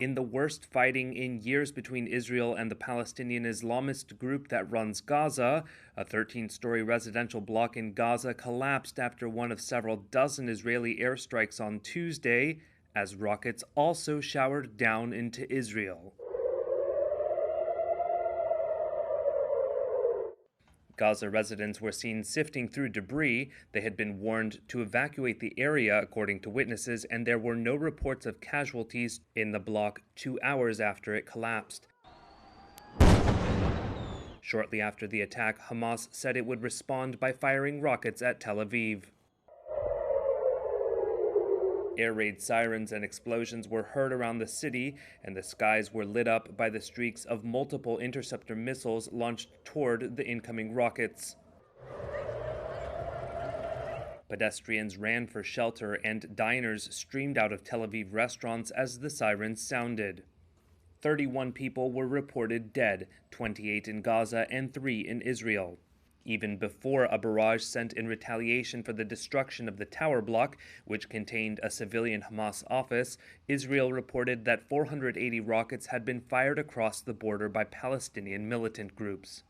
In the worst fighting in years between Israel and the Palestinian Islamist group that runs Gaza, a 13-story residential block in Gaza collapsed after one of several dozen Israeli airstrikes on Tuesday, as rockets also showered down into Israel. Gaza residents were seen sifting through debris. They had been warned to evacuate the area, according to witnesses, and there were no reports of casualties in the block 2 hours after it collapsed. Shortly after the attack, Hamas said it would respond by firing rockets at Tel Aviv. Air raid sirens and explosions were heard around the city, and the skies were lit up by the streaks of multiple interceptor missiles launched toward the incoming rockets. Pedestrians ran for shelter, and diners streamed out of Tel Aviv restaurants as the sirens sounded. 31 people were reported dead, 28 in Gaza and 3 in Israel. Even before a barrage sent in retaliation for the destruction of the tower block, which contained a civilian Hamas office, Israel reported that 480 rockets had been fired across the border by Palestinian militant groups.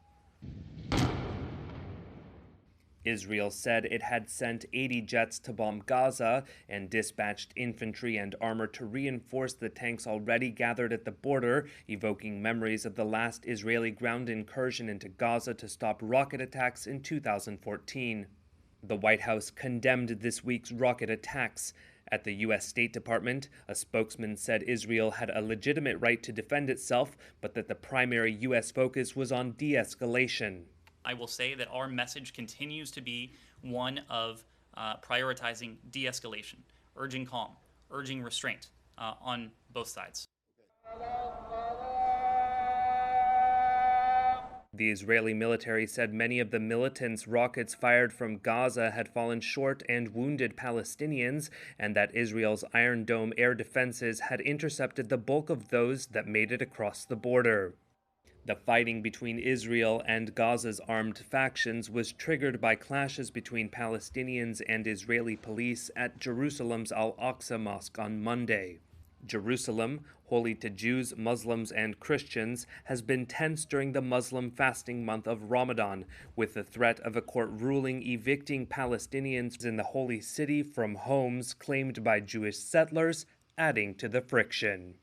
Israel said it had sent 80 jets to bomb Gaza and dispatched infantry and armor to reinforce the tanks already gathered at the border, evoking memories of the last Israeli ground incursion into Gaza to stop rocket attacks in 2014. The White House condemned this week's rocket attacks. At the U.S. State Department, a spokesman said Israel had a legitimate right to defend itself, but that the primary U.S. focus was on de-escalation. I will say that our message continues to be one of prioritizing de-escalation, urging calm, urging restraint on both sides. The Israeli military said many of the militants' rockets fired from Gaza had fallen short and wounded Palestinians, and that Israel's Iron Dome air defenses had intercepted the bulk of those that made it across the border. The fighting between Israel and Gaza's armed factions was triggered by clashes between Palestinians and Israeli police at Jerusalem's Al-Aqsa Mosque on Monday. Jerusalem, holy to Jews, Muslims, and Christians, has been tense during the Muslim fasting month of Ramadan, with the threat of a court ruling evicting Palestinians in the holy city from homes claimed by Jewish settlers, adding to the friction.